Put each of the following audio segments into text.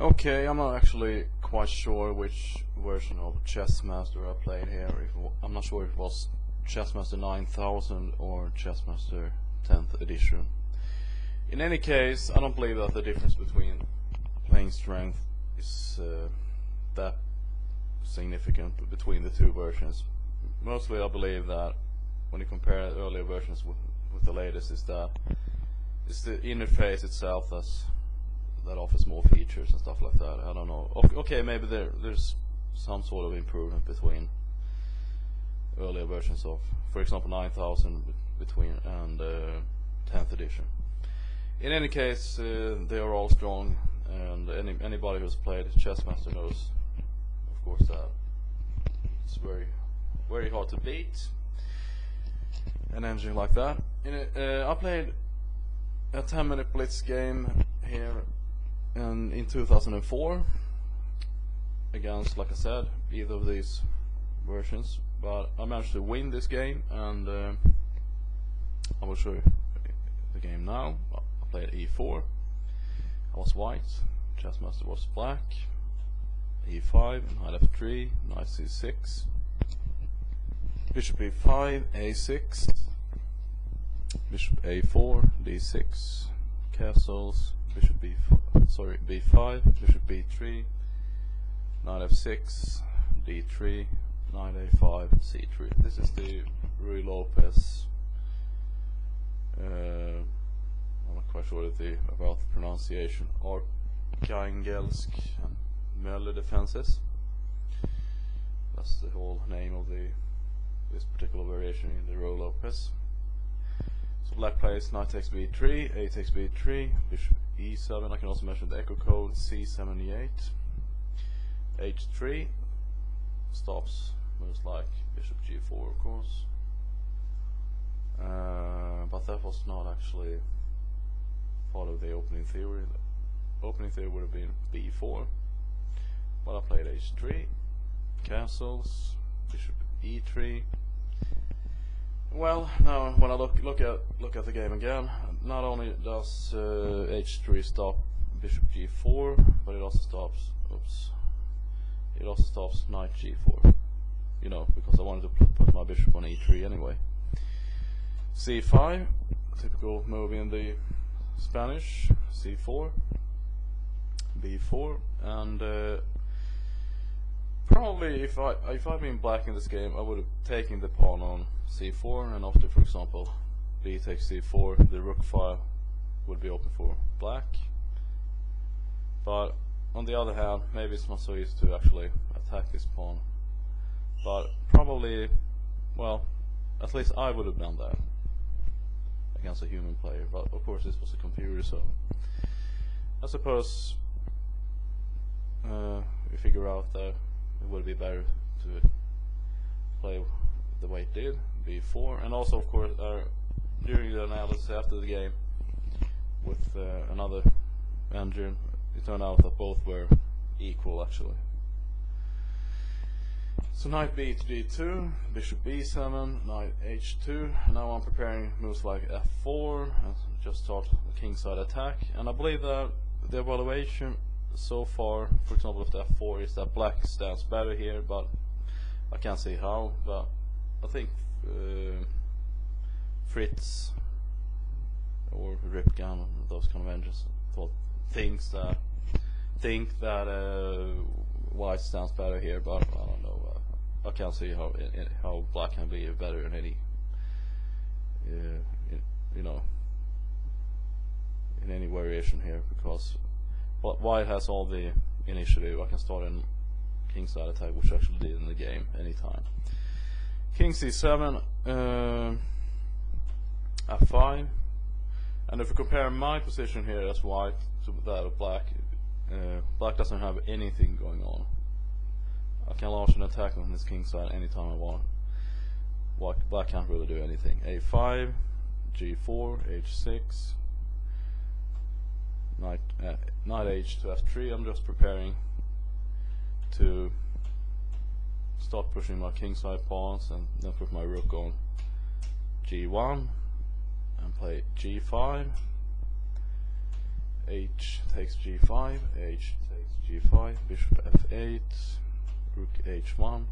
Okay, I'm not actually quite sure which version of Chessmaster I played here. I'm not sure if it was Chessmaster 9000 or Chessmaster 10th edition. In any case, I don't believe that the difference between playing strength is that significant between the two versions. Mostly I believe that when you compare earlier versions with the latest, is that it's the interface itself that offers more features and stuff like that. I don't know. Okay, maybe there's some sort of improvement between earlier versions of, for example, 9000 between and 10th edition. In any case, they are all strong, and anybody who's played Chessmaster knows, of course, that it's very, very hard to beat an engine like that. I played a 10-minute blitz game here in 2004 against, like I said, either of these versions, but I managed to win this game, and I will show you the game now. I played e4, I was white, Chessmaster was black, e5, knight f3, knight c6, bishop e5, a6, bishop a4, d6, castles, bishop b5, bishop b3, knight f6, d3, knight a5, c3. This is the Ruy Lopez. I'm not quite sure about the pronunciation. Arkhangelsk and Möller defenses. That's the whole name of this particular variation in the Ruy Lopez. So black plays knight takes b3, a takes b3, bishop e7. I can also mention the echo code c78. h3 stops moves like bishop g4, of course. But that was not actually part of the opening theory. The opening theory would have been b4, but I played h3, castles, bishop e3. Well, now when I look at the game again, not only does h3 stop bishop g4, but it also stops. It also stops knight g4. You know, because I wanted to put my bishop on e3 anyway. c5, typical move in the Spanish. c4, b4, and probably if I'd been black in this game, I would have taken the pawn on c4, and after, for example, b takes c4, the rook file would be open for black. But on the other hand, maybe it's not so easy to actually attack this pawn. But probably, well, at least I would have done that against a human player. But of course, this was a computer, so I suppose we figure out that it would be better to play the way it did, b4, and also, of course, during the analysis after the game with another engine, it turned out that both were equal actually. So knight b to d2, bishop b7, knight h2. Now I'm preparing moves like f4 and just start the kingside attack. And I believe that the evaluation so far, for example, with f4, is that black stands better here, but I can't see how. But I think Fritz or Ripken, those kind of engines, think that white stands better here, but I don't know. I can't see how black can be better in any, you know, in any variation here, because white has all the initiative. I can start in kingside attack, which I actually did in the game anytime. King c7, f5, and if we compare my position here as white to that of black, black doesn't have anything going on. I can launch an attack on this kingside anytime I want. Black can't really do anything. a5, g4, h6, knight h to f3. I'm just preparing to start pushing my kingside pawns, and then put my rook on g1 and play g5, h takes g5, h takes g5, bishop f8, rook h1,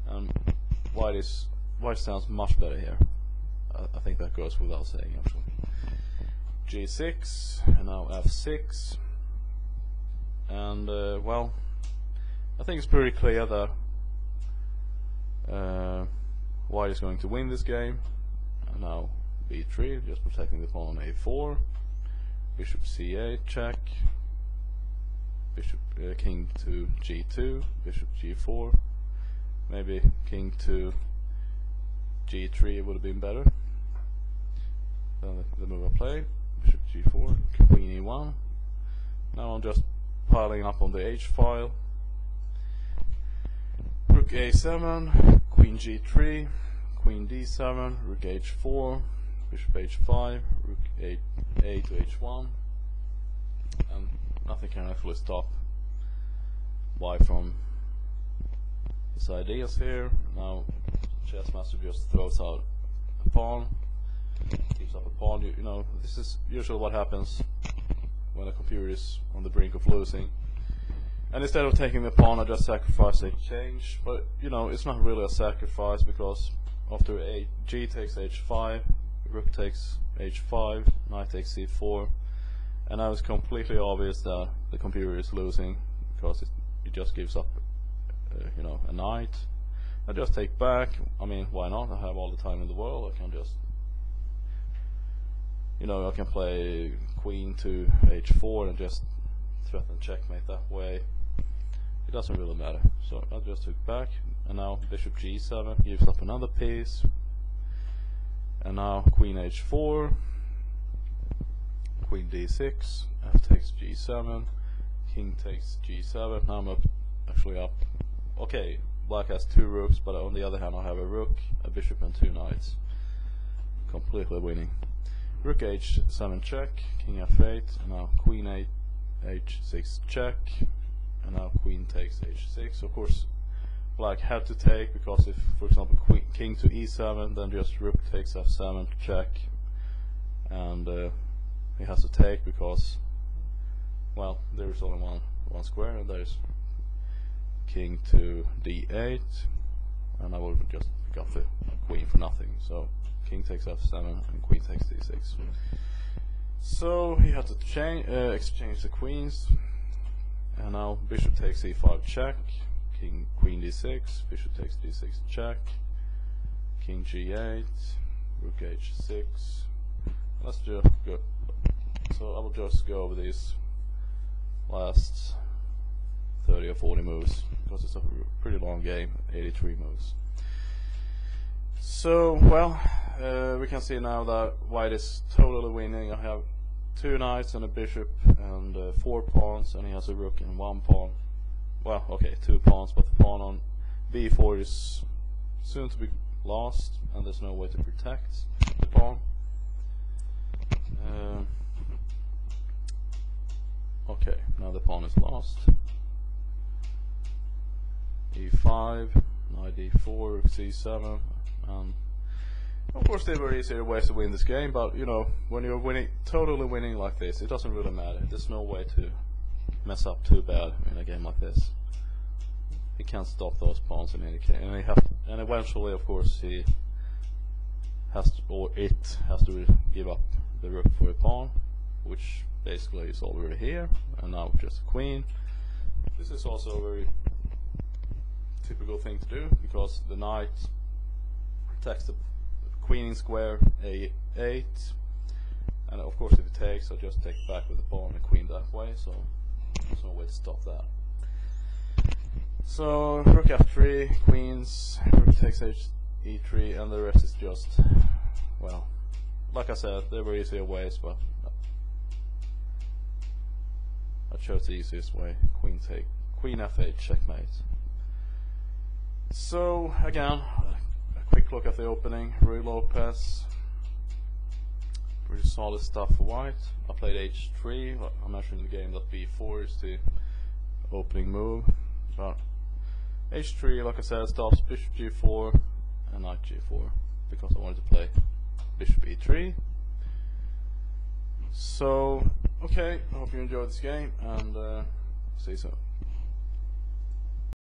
and white sounds much better here. I think that goes without saying actually. g6, and now f6, and well, I think it's pretty clear that white is going to win this game. And now b3, just protecting the pawn on a4, bishop c8 check, bishop king to g2, bishop g4, maybe king to g3 would have been better than the move I played. Bishop g4, queen e1. Now I'm just piling up on the h file. Rook a7, queen g3, queen d7, rook h4, bishop h5, rook a to h1, and nothing can actually stop white from his ideas here. Now Chessmaster just throws out a pawn, gives up a pawn. You know, this is usually what happens when a computer is on the brink of losing. And instead of taking the pawn, I just sacrifice a change. But you know, it's not really a sacrifice, because after g takes h5, rook takes h5, knight takes c4, and now it's completely obvious that the computer is losing, because it just gives up, you know, a knight. I just take back. I mean, why not? I have all the time in the world. I can just, you know, I can play queen to h4 and just threaten checkmate that way. It doesn't really matter. So I just took back, and now bishop g7 gives up another piece, and now queen h4, queen d6, f takes g7, king takes g7. Now I'm actually up. Okay, black has 2 rooks, but on the other hand I have a rook, a bishop, and 2 knights. Completely winning. Rook h7 check, king f8, and now queen h6 check, and now queen takes h6. Of course, black had to take, because if, for example, king to e7, then just rook takes f7 check, and he has to take because, well, there is only one square, and there is king to d8, and I would just pick up the queen for nothing. So king takes f7 and queen takes d6. So he had to exchange the queens, and now bishop takes e5 check, queen d6, bishop takes d6 check, king g8, rook h6. Let's just go. So I will just go over these last 30 or 40 moves, because it's a pretty long game, 83 moves. So, well, we can see now that white is totally winning. I have 2 knights and a bishop and 4 pawns, and he has a rook and 1 pawn. Well, okay, 2 pawns, but the pawn on b4 is soon to be lost, and there's no way to protect the pawn. Okay, now the pawn is lost. e5, knight d4, rook c7, and of course there were easier ways to win this game, but you know, when you're winning, totally winning like this, it doesn't really matter. There's no way to mess up too bad in a game like this. He can't stop those pawns in any case, and eventually, of course, he has to, or it has to give up the rook for a pawn, which basically is already here, and now just a queen. This is also a very typical thing to do, because the knight protects the queen in square a8, and of course if it takes, I'll just take back with the pawn and queen that way, so there's no way to stop that. So rook f3, queens, rook takes e3, and the rest is just, well, like I said, there were easier ways, but I chose the easiest way. Queen f8 checkmate. So again, a quick look at the opening. Ruy Lopez, pretty solid stuff for white. I played h3. I mentioned in the game that b4 is the opening move, but h3, like I said, stops bishop g4 and knight g4, because I wanted to play bishop e3. So Okay, I hope you enjoyed this game, and see you soon.